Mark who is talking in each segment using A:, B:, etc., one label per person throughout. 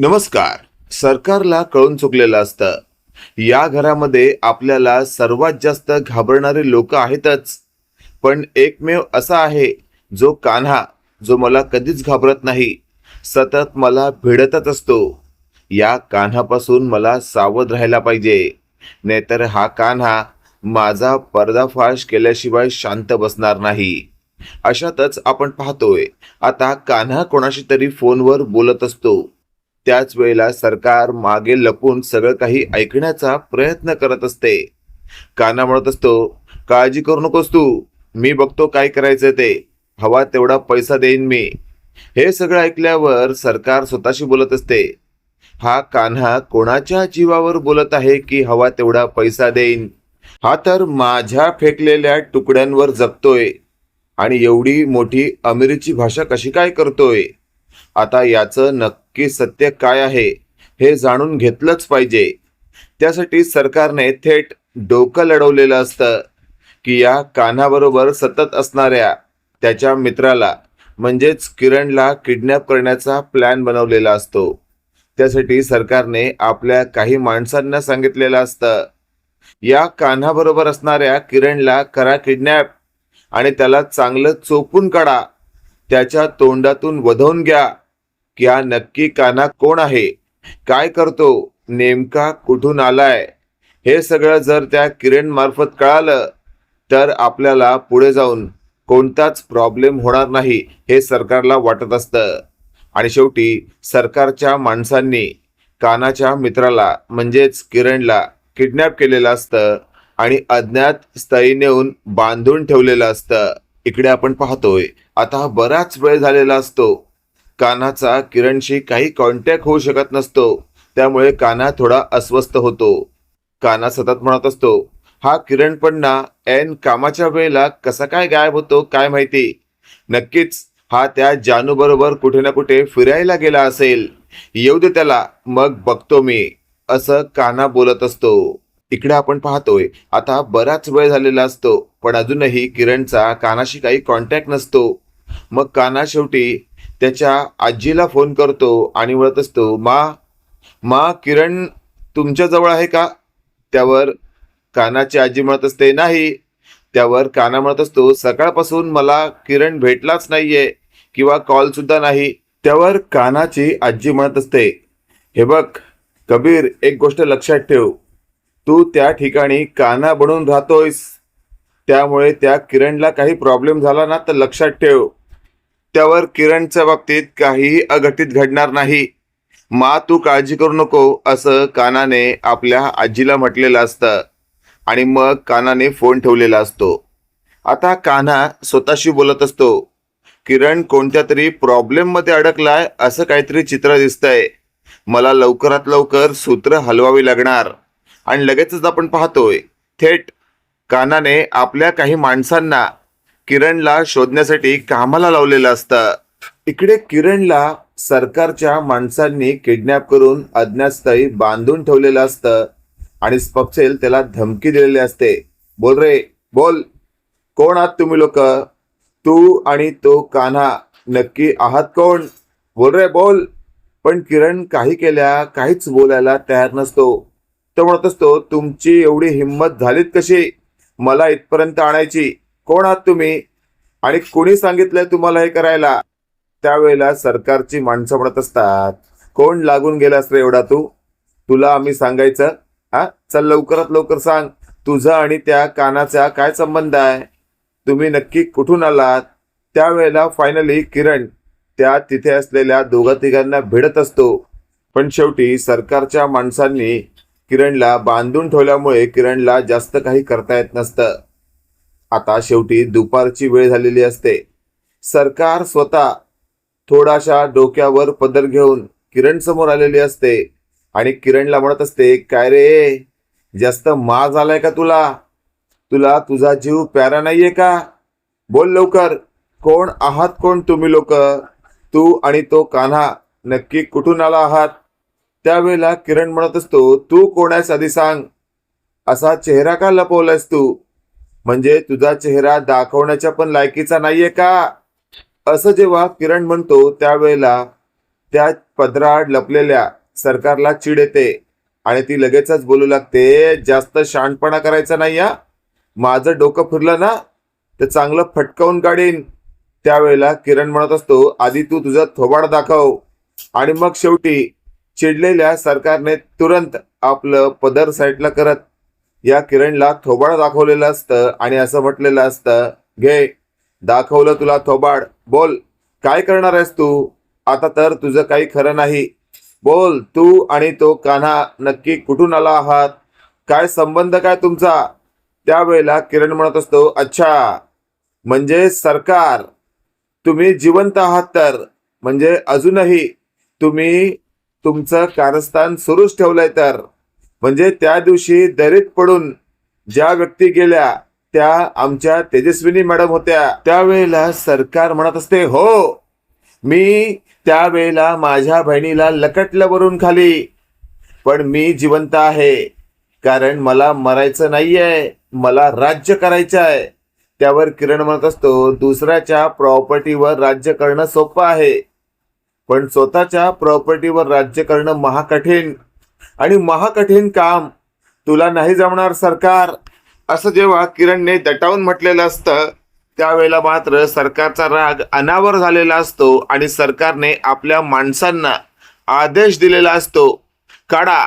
A: नमस्कार. सरकारला कळून चुकलेलं असतं. या घरामध्ये आपल्याला सर्वात जास्त घाबरणारे लोक आहेतच. पण एकमेव असा आहे जो कान्हा, जो मला कधीच घाबरत नाही, सतत मला भिडतच असतो. या कान्हापासून मला सावध राहायला पाहिजे, नाहीतर हा कान्हा माझा पर्दाफाश केल्याशिवाय शांत बसणार नाही. अशातच आपण पाहतोय, आता कान्हा कोणाशी तरी फोनवर बोलत असतो. त्याच वेळेला सरकार मागे लपून सगळं काही ऐकण्याचा प्रयत्न करत असते. कान्हा म्हणत असतो, काळजी करू नकोस तू, मी बघतो काय करायचं ते, हवा तेवढा पैसा देईन मी. हे सगळं ऐकल्यावर सरकार स्वतःशी बोलत असते, हा कान्हा कोणाच्या जीवावर बोलत आहे की हवा तेवढा पैसा देईन? हा तर माझ्या फेकलेल्या तुकड्यांवर जगतोय आणि एवढी मोठी अमिरीची भाषा कशी काय करतोय? आता याचं नक्की सत्य काय आहे हे जाणून घेतलंच पाहिजे. त्यासाठी सरकारने थेट डोकं लढवलेलं असतं की या कान्हाबरोबर सतत असणाऱ्या त्याच्या मित्राला म्हणजेच किरणला किडनॅप करण्याचा प्लॅन बनवलेला असतो. त्यासाठी सरकारने आपल्या काही माणसांना सांगितलेलं असतं, या कान्हाबरोबर असणाऱ्या किरणला करा किडनॅप आणि त्याला चांगलं चोपून काढा. त्याच्या तोंडातून वधवून घ्या की हा नक्की कान्हा कोण आहे, काय करतो, नेमका कुठून आलाय. हे सगळं जर त्या किरण मार्फत कळालं तर आपल्याला पुढे जाऊन कोणताच प्रॉब्लेम होणार नाही हे सरकारला वाटत असतं. आणि शेवटी सरकारच्या माणसांनी कान्हाच्या मित्राला म्हणजेच किरणला किडनॅप केलेलं असतं आणि अज्ञात स्थळी नेऊन बांधून ठेवलेलं असतं. इकडे आपण पाहतोय, आता बराच वेळ झालेला असतो. कान्हाचा किरणशी काही कॉन्टॅक्ट होऊ शकत नसतो. त्यामुळे कान्हा थोडा अस्वस्थ होतो. कान्हा सतत म्हणत असतो, हा किरण पण ना ऐन कामाच्या वेळेला कसा काय गायब होतो काय माहिती. नक्कीच हा त्या जानू बरोबर कुठे ना कुठे फिरायला गेला असेल. येऊ दे त्याला, मग बघतो मी, असं कान्हा बोलत असतो. इकडे आपण पाहतोय, आता बराच वेळ झालेला असतो पण अजूनही किरणचा कान्हाशी काही कॉन्टॅक्ट नसतो. मग कान्हा शेवटी त्याच्या आजीला फोन करतो आणि म्हणत असतो, मा मा किरण तुमच्या जवळ आहे का? त्यावर कान्हाची आजी म्हणत असते, नाही. त्यावर कान्हा म्हणत असतो, सकाळपासून मला किरण भेटलाच नाहीये किंवा कॉल सुद्धा नाही. त्यावर कान्हाची आजी म्हणत असते, हे बघ कबीर, एक गोष्ट लक्षात ठेव, तू त्या ठिकाणी कान्हा बनून राहतोयस, त्यामुळे त्या किरणला काही प्रॉब्लेम झाला ना तर लक्षात ठेव, त्यावर किरणच्या बाबतीत काहीही अघटित घडणार नाही. मा तू काळजी करू नको, असं कान्हाने आपल्या आजीला म्हटलेलं असतं. आणि मग कान्हाने फोन ठेवलेला असतो. आता कान्हा स्वतःशी बोलत असतो, किरण कोणत्या तरी प्रॉब्लेम मध्ये अडकलाय असं काहीतरी चित्र दिसतंय. मला लवकरात लवकर सूत्र हलवावी लागणार. आणि लगेचच आपण पाहतोय, थेट कान्हाने आपल्या काही माणसांना किरणला शोधण्यासाठी कामाला लावलेलं असतं. इकडे किरणला सरकारच्या माणसांनी किडनॅप करून अज्ञात स्थळी बांधून ठेवलेलं असतं आणि स्पक्सेल त्याला धमकी दिलेली असते, बोल रे बोल, कोण आहात तुम्ही लोक, तू आणि तो कान्हा नक्की आहात कोण, बोल रे बोल. पण किरण काही केल्या काहीच बोलायला तयार नसतो. तो म्हणत असतो, तुमची एवढी हिंमत झालीत कशी मला इथपर्यंत आणायची, कोण आहात तुम्ही आणि कोणी सांगितलंय तुम्हाला हे करायला? त्यावेळेला सरकारची माणसं म्हणत असतात, कोण लागून गेलास रे एवढा तू, तुला आम्ही सांगायचं? हा चल लवकरात लवकर सांग, तुझा आणि त्या कानाचा काय संबंध आहे, तुम्ही नक्की कुठून आलात? त्यावेळेला फायनली किरण त्या तिथे असलेल्या दोघा तिघांना भिडत असतो. पण शेवटी सरकारच्या माणसांनी किरणला बांधून ठेवल्यामुळे किरणला जास्त काही करता येत नसतं. आता शेवटी दुपारची वेळ झालेली असते. सरकार स्वतः थोडाशा डोक्यावर पदर घेऊन किरण समोर आलेली असते आणि किरणला म्हणत असते, काय रे, जास्त माज आलाय का तुला? तुला तुझा जीव प्यारा नाहीये का? बोल लवकर, कोण आहात कोण तुम्ही लोक, तू आणि तो कान्हा नक्की कुठून आला आहात? त्यावेळेला किरण म्हणत असतो, तू कोण आहेस आधी सांग, असा चेहरा का लपवलायस तू, म्हणजे तुझा चेहरा दाखवण्याच्या पण लायकीचा नाहीये का? असं जेव्हा किरण म्हणतो त्यावेळेला त्या पदराआड लपलेल्या सरकारला चीड येते आणि ती लगेचच बोलू लागते, जास्त शहाणपणा करायचा नाही हा. माझं डोकं फिरलं ना तर चांगलं फटकावून काढीन. त्यावेळेला किरण म्हणत असतो, आधी तू तुझं थोबाड दाखव. आणि मग शेवटी चिडलेल्या सरकारने तुरंत आपलं पदर साईडला करत या किरणला थोबाड दाखवलेलं असतं आणि असं म्हटलेलं असतं, घे दाखवलं तुला थोबाड, बोल काय करणार आहेस तू. आता तर तुझं काही खरं नाही. बोल, तू आणि तो कान्हा नक्की कुठून आला आहात, काय संबंध काय तुमचा. त्यावेळेला किरण म्हणत असतो, अच्छा म्हणजे सरकार, तुम्ही जिवंत आहात तर, म्हणजे अजूनही तुम्ही तुमचं कारस्थान सुरूच ठेवलंय तर. म्हणजे त्या दिवशी दरीत पडून ज्या व्यक्ती गेल्या त्या आमच्या तेजस्विनी मॅडम होत्या. त्यावेळेला सरकार म्हणत असते, हो मी त्यावेळेला माझ्या बहिणीला लकटलं वरून खाली, पण मी जिवंत आहे कारण मला मरायचं नाहीये, मला राज्य करायचं आहे. त्यावर किरण म्हणत असतो, दुसऱ्याच्या प्रॉपर्टीवर राज्य करणं सोपं आहे, पण स्वतःच्या प्रॉपर्टीवर राज्य करणं महाकठीण, आणि महाकठीण काम तुला नाही जमणार सरकार. असं जेव्हा किरणने दटावून म्हटलेलं असतं त्यावेळेला मात्र सरकारचा राग अनावर झालेला असतो आणि सरकारने आपल्या माणसांना आदेश दिलेला असतो, काढा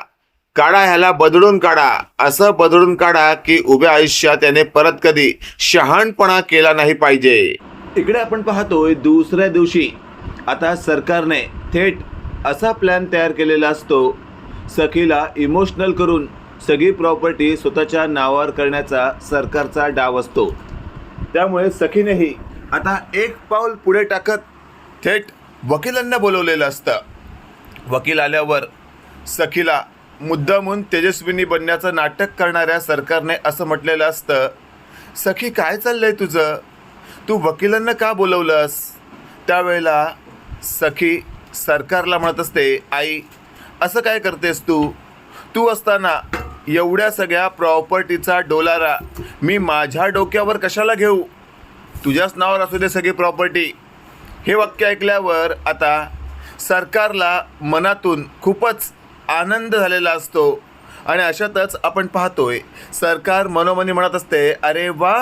A: काढा ह्याला बदलून काढा, असं बदलून काढा की उभ्या आयुष्यात याने परत कधी शहाणपणा केला नाही पाहिजे. इकडे आपण पाहतोय दुसऱ्या दिवशी आता सरकारने थेट असा प्लॅन तयार केलेला असतो, सखीला इमोशनल करून सगळी प्रॉपर्टी स्वतःच्या नावावर करण्याचा सरकारचा डाव असतो. त्यामुळे सखीनेही आता एक पाऊल पुढे टाकत थेट वकिलांना बोलवलेलं असतं. वकील आल्यावर सखीला मुद्दामून तेजस्विनी बनण्याचं नाटक करणाऱ्या सरकारने असं म्हटलेलं असतं, सखी काय चाललंय तुझं, तू वकिलांना का बोलवलंस. त्यावेळेला सखी सरकारला म्हणत असते, आई असं काय करतेस तू, तू असताना एवढ्या सगळ्या प्रॉपर्टीचा डोलारा मी माझ्या डोक्यावर कशाला घेऊ, तुझ्याच नावावर असू दे सगळी प्रॉपर्टी. हे वाक्य ऐकल्यावर आता सरकारला मनातून खूपच आनंद झालेला असतो आणि अशातच आपण पाहतोय सरकार मनोमनी म्हणत असते, अरे वा,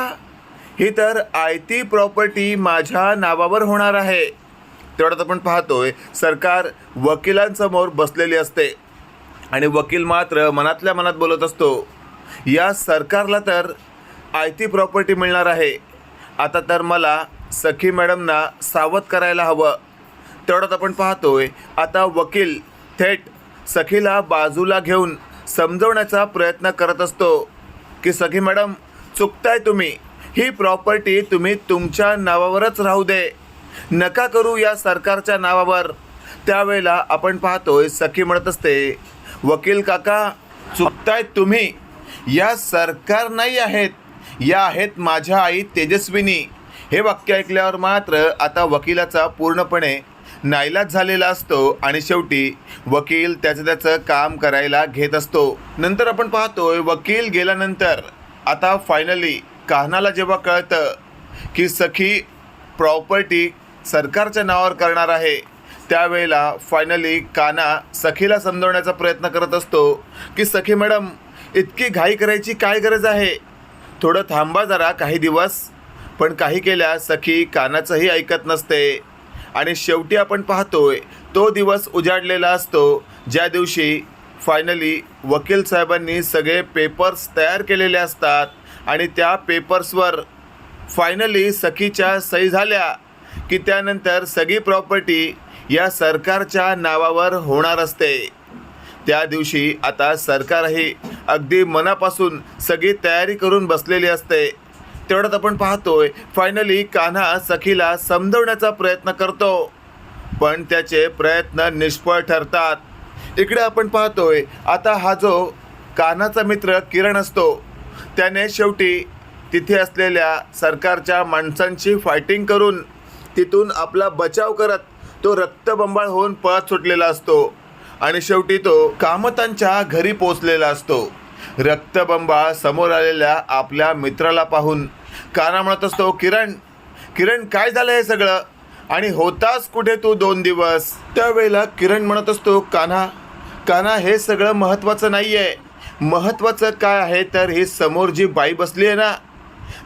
A: ही तर आयती प्रॉपर्टी माझ्या नावावर होणार आहे. तेवढ्यात आपण पाहतोय सरकार वकिलांसमोर बसलेली असते आणि वकील मात्र मनातल्या मनात बोलत असतो, या सरकारला तर आयती प्रॉपर्टी मिळणार आहे, आता तर मला सखी मॅडमना सावध करायला हवं. तेवढ्यात आपण पाहतोय आता वकील थेट सखीला बाजूला घेऊन समजवण्याचा प्रयत्न करत असतो की सखी मॅडम चुकताय तुम्ही, ही प्रॉपर्टी तुम्ही तुमच्या नावावरच राहू दे, नका करू या सरकारच्या नावावर. त्यावेळेला आपण पाहतोय सखी म्हणत असते, वकील काका चुकताय तुम्ही, या सरकार नाही आहेत, या आहेत माझ्या आई तेजस्विनी. हे वाक्य ऐकल्यावर मात्र आता वकिलाचा पूर्णपणे नाईलाज झालेला असतो आणि शेवटी वकील त्याचं काम करायला घेत असतो. नंतर आपण पाहतोय वकील गेल्यानंतर आता फायनली कान्हाला जेव्हा कळतं की सखी प्रॉपर्टी सरकारच्या नावावर करणार आहे, त्यावेळेला फायनली कान्हा सखीला समजवण्याचा प्रयत्न करत असतो की सखी मॅडम इतकी घाई करायची काय गरज आहे, थोडं थांबा जरा काही दिवस. पण काही केल्या सखी कान्हाचंही ऐकत नसते आणि शेवटी आपण पाहतोय तो दिवस उजाडलेला असतो ज्या दिवशी फायनली वकील साहेबांनी सगळे पेपर्स तयार केलेले असतात आणि त्या पेपर्सवर फायनली सखीच्या सही झाल्या की त्यानंतर सगळी प्रॉपर्टी या सरकारच्या नावावर होणार असते. त्या दिवशी आता सरकारही अगदी मनापासून सगळी तयारी करून बसलेली असते. तेवढ्यात आपण पाहतोय फायनली कान्हा सखीला समजवण्याचा प्रयत्न करतो, पण त्याचे प्रयत्न निष्फळ ठरतात. इकडे आपण पाहतोय आता हा जो कान्हाचा मित्र किरण असतो त्याने शेवटी तिथे असलेल्या सरकारच्या माणसांची फायटिंग करून तिथून आपला बचाव करत तो रक्तबंबाळ होऊन पळत सुटलेला असतो आणि शेवटी तो कामतांच्या घरी पोचलेला असतो. रक्तबंबाळ समोर आलेल्या आपल्या मित्राला पाहून कान्हा म्हणत असतो, किरण किरण काय झालं हे सगळं, आणि होतास कुठे तू 2 दिवस? त्यावेळेला किरण म्हणत असतो, कान्हा कान्हा हे सगळं महत्त्वाचं नाही आहे. महत्त्वाचं काय आहे तर ही समोर जी बाई बसली आहे ना,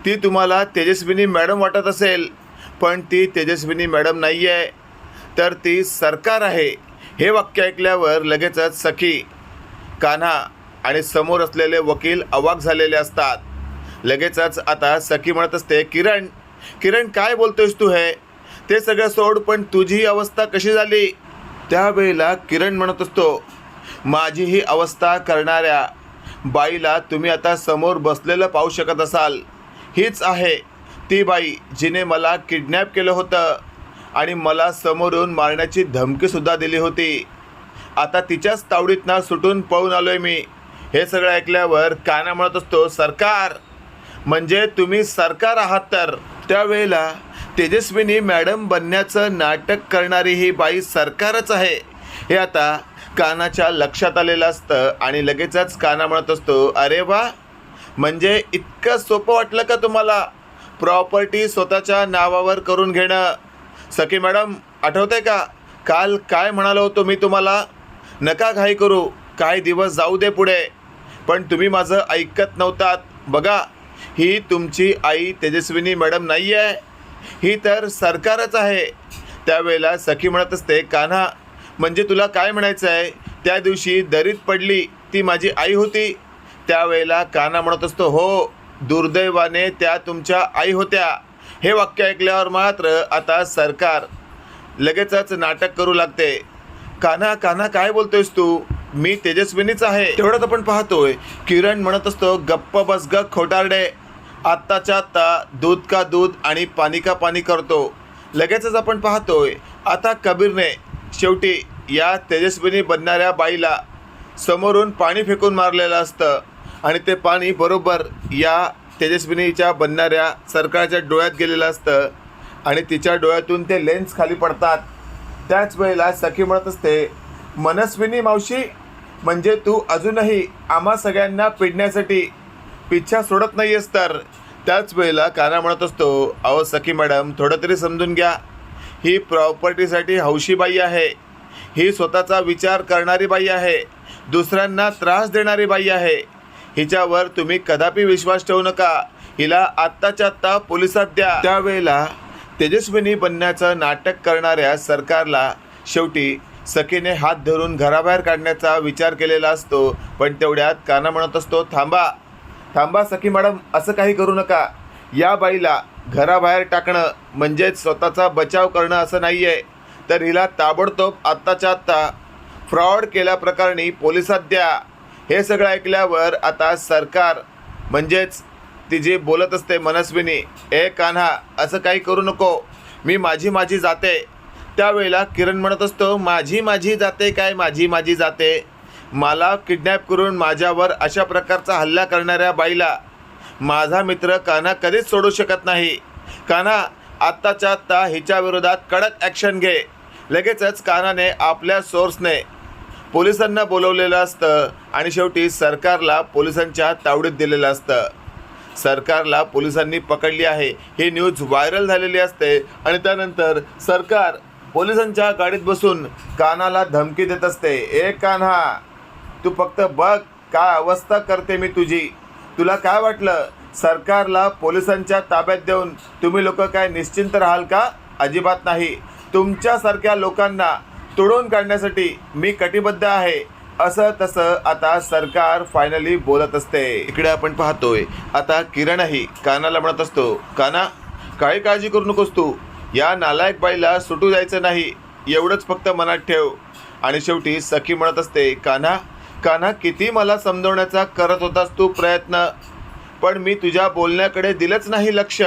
A: ती तुम्हाला तेजस्विनी मॅडम वाटत असेल, पण ती तेजस्विनी मॅडम नाही आहे, तर ती सरकार आहे. हे वाक्य ऐकल्यावर लगेचच सखी, कान्हा आणि समोर असलेले वकील अवाक झालेले असतात. लगेचच आता सखी म्हणत असते, किरण किरण काय बोलतोयस तू? हे ते सगळं सोड, पण तुझी ही अवस्था कशी झाली? त्यावेळेला किरण म्हणत असतो, माझी ही अवस्था करणाऱ्या बाईला तुम्ही आता समोर बसलेलं पाहू शकत असाल. हीच आहे ती बाई जिने मला किडनॅप केलं होतं आणि मला समोरून मारण्याची धमकीसुद्धा दिली होती. आता तिच्याच तावडीतनं सुटून पळून आलो आहे मी. हे सगळं ऐकल्यावर कान्हा म्हणत असतो, सरकार म्हणजे तुम्ही सरकार आहात तर? त्यावेळेला तेजस्विनी मॅडम बनण्याचं नाटक करणारी ही बाई सरकारच आहे हे आता कान्हाच्या लक्षात आलेलं असतं. आणि लगेचच कान्हा म्हणत असतो, अरे वा, म्हणजे इतकं सोपं वाटलं का तुम्हाला प्रॉपर्टी स्वतःच्या नावावर करून घेणं? सखी मॅडम, आठवतंय का काल काय म्हणालो होतो मी तुम्हाला? नका घाई करू, काही दिवस जाऊ दे पुढे. पण तुम्ही माझं ऐकत नव्हतात. बघा, ही तुमची आई तेजस्विनी मॅडम नाही आहे, ही तर सरकारच आहे. त्यावेळेला सखी म्हणत असते, कान्हा म्हणजे तुला काय म्हणायचं आहे? त्या दिवशी दरीत पडली ती माझी आई होती. त्यावेळेला कान्हा म्हणत असतो, हो, दुर्दैवाने त्या तुमच्या आई होत्या. हे वाक्य ऐकल्यावर मात्र आता सरकार लगेचच नाटक करू लागते. कान्हा कान्हा काय बोलतोयस तू? मी तेजस्विनीच आहे. तेवढ्यात आपण पाहतोय किरण म्हणत असतो, गप्प बस ग खोटारडे, आत्ताच्या आत्ता दूध का दूध आणि पाणी का पाणी करतो. लगेचच आपण पाहतोय आता कबीरने शेवटी या तेजस्विनी बनणाऱ्या बाईला समोरून पाणी फेकून मारलेलं असतं आणि ते पाणी बरोबर या तेजस्विनीच्या बनणाऱ्या सरकारच्या डोळ्यात गेलेलं असतं आणि तिच्या डोळ्यातून ते लेन्स खाली पडतात. त्याच वेळेला सखी म्हणत असते, मनस्विनी मावशी, म्हणजे तू अजूनही आम्हा सगळ्यांना पिडण्यासाठी पिच्छा सोडत नाही आहेस तर? त्याच वेळेला कान्हा म्हणत असतो, अहो सखी मॅडम, थोडं तरी समजून घ्या. ही प्रॉपर्टीसाठी हौशी बाई आहे, ही स्वतःचा विचार करणारी बाई आहे, दुसऱ्यांना त्रास देणारी बाई आहे. हिच्यावर तुम्ही कदापि विश्वास ठेवू नका. हिला आत्ताच्या आत्ता पोलिसात द्या. त्यावेळेला तेजस्विनी बनण्याचं नाटक करणाऱ्या सरकारला शेवटी सखीने हात धरून घराबाहेर काढण्याचा विचार केलेला असतो. पण तेवढ्यात कान्हा म्हणत असतो, थांबा थांबा सखी मॅडम, असं काही करू नका. या बाईला घराबाहेर टाकणं म्हणजेच स्वतःचा बचाव करणं असं नाही आहे, तर हिला ताबडतोब आत्ताच्या आत्ता फ्रॉड केल्याप्रकरणी पोलिसात द्या. हे सगळं ऐकल्यावर आता सरकार म्हणजेच ती जी बोलत असते मनस्विनी, ए कान्हा, असं काही करू नको, मी माझी माझी जाते. त्यावेळेला किरण म्हणत असतो, माझी माझी जाते काय? माझी माझी जाते? मला किडनॅप करून माझ्यावर अशा प्रकारचा हल्ला करणाऱ्या बाईला माझा मित्र कान्हा कधीच सोडू शकत नाही. कान्हा, आत्ताच्या आत्ता हिच्या विरोधात कडक ॲक्शन घे. लगेचच कान्हाने आपल्या सोर्सने पोलिसांना बोलवलेलं असतं आणि शेवटी सरकारला पोलिसांच्या तावडीत दिलेलं असतं. सरकारला पोलिसांनी पकडली आहे ही न्यूज व्हायरल झालेली असते आणि त्यानंतर सरकार पोलिसांच्या गाडीत बसून कान्हाला धमकी देत असते, ए कान्हा, तू फक्त बघ काय अवस्था करते मी तुझी. तुला काय वाटलं सरकारला पोलिसांच्या ताब्यात देऊन तुम्ही लोक काय निश्चिंत राहाल का? अजिबात नाही. तुमच्यासारख्या लोकांना तोडून काढण्यासाठी मी कटिबद्ध आहे. असं तसं आता सरकार फायनली बोलत असते. इकडे आपण पाहतोय आता किरणही कान्हाला म्हणत असतो, कान्हा, काही काळजी करू नकोस, तू या नालायक बाईला सुटू द्यायचं नाही, एवढंच फक्त मनात ठेव. आणि शेवटी सखी म्हणत असते, कान्हा कान्हा, किती मला समजवण्याचा करत होतास तू प्रयत्न, पण मी तुझ्या बोलण्याकडे दिलंच नाही लक्ष.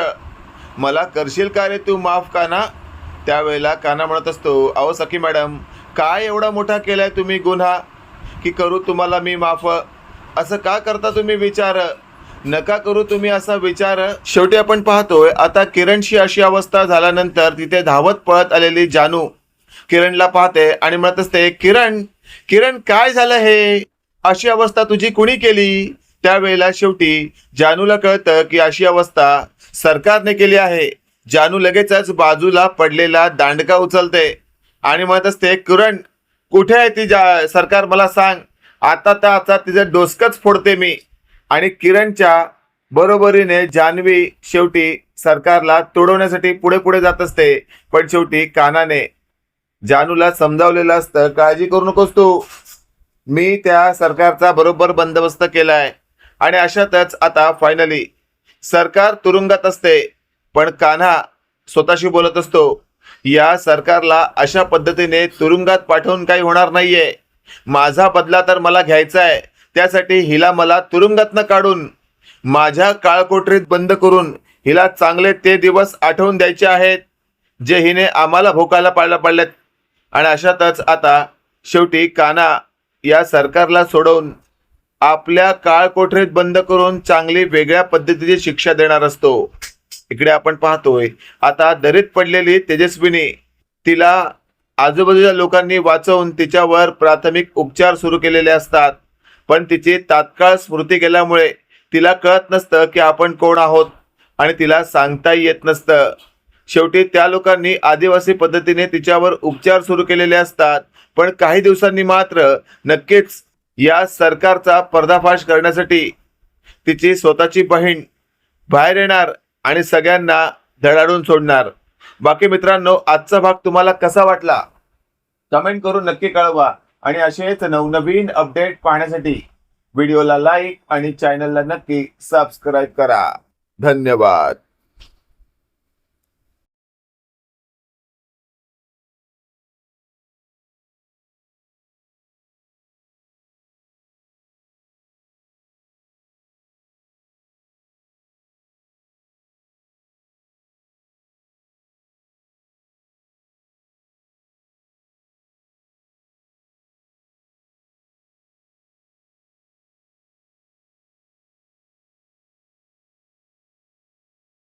A: मला करशील का रे तू माफ कान्हा? त्यावेळेला कान्हा म्हणत असतो, अहो सखी मॅडम, काय एवढा मोठा केलाय तुम्ही गुन्हा की करू तुम्हाला मी माफ? असं का करता तुम्ही विचार? नका करू तुम्ही असा विचार. शेवटी आपण पाहतोय आता किरणची अशी अवस्था झाल्यानंतर तिथे धावत पळत आलेली जानू किरणला पाहते आणि म्हणत असते, किरण किरण, काय झालं हे? अशी अवस्था तुझी कुणी केली? त्यावेळेला शेवटी जानूला कळतं की अशी अवस्था सरकारने केली आहे. जानू लगेचच बाजूला पडलेला दांडका उचलते आणि म्हणत असते, किरण कुठे आहे ती सरकार मला सांग, आता तिचं डोसकच फोडते मी. आणि किरणच्या बरोबरीने जान्हवी शेवटी सरकारला तोडवण्यासाठी पुढे पुढे जात असते. पण शेवटी कान्हाने जानूला समजावलेलं असतं, काळजी करू नकोस तू, मी त्या सरकारचा बरोबर बंदोबस्त केलाय. आणि अशातच आता फायनली सरकार तुरुंगात असते. पण कान्हा स्वतःशी बोलत असतो, या सरकारला अशा पद्धतीने तुरुंगात पाठवून काही होणार नाहीये. माझा बदला तर मला घ्यायचा आहे. त्यासाठी हिला मला तुरुंगातनं काढून माझ्या काळकोठरीत बंद करून हिला चांगले ते दिवस आठवून द्यायचे आहेत जे हिने आम्हाला भोकायला पडलेत. आणि अशातच आता शेवटी कान्हा या सरकारला सोडवून आपल्या काळकोठरीत बंद करून चांगली वेगळ्या पद्धतीची शिक्षा देणार असतो. इकडे आपण पाहतोय आता दरीत पडलेली तेजस्विनी, तिला आजूबाजूच्या लोकांनी वाचवून तिच्यावर प्राथमिक उपचार सुरू केलेले असतात. पण तिची तात्काळ स्मृती गेल्यामुळे तिला कळत नसतं की आपण कोण आहोत आणि तिला सांगताही येत नसतं. शेवटी त्या लोकांनी आदिवासी पद्धतीने तिच्यावर उपचार सुरू केलेले असतात. पण काही दिवसांनी मात्र नक्कीच या सरकारचा पर्दाफाश करण्यासाठी तिची स्वतःची बहीण बाहेर येणार आणि सगळ्यांना धडाडून सोडणार. बाकी मित्रांनो, आजचा भाग तुम्हाला कसा वाटला कमेंट करून नक्की कळवा. आणि असेच नवनवीन अपडेट पाहण्यासाठी व्हिडिओला लाईक आणि चॅनलला नक्की सबस्क्राईब करा. धन्यवाद.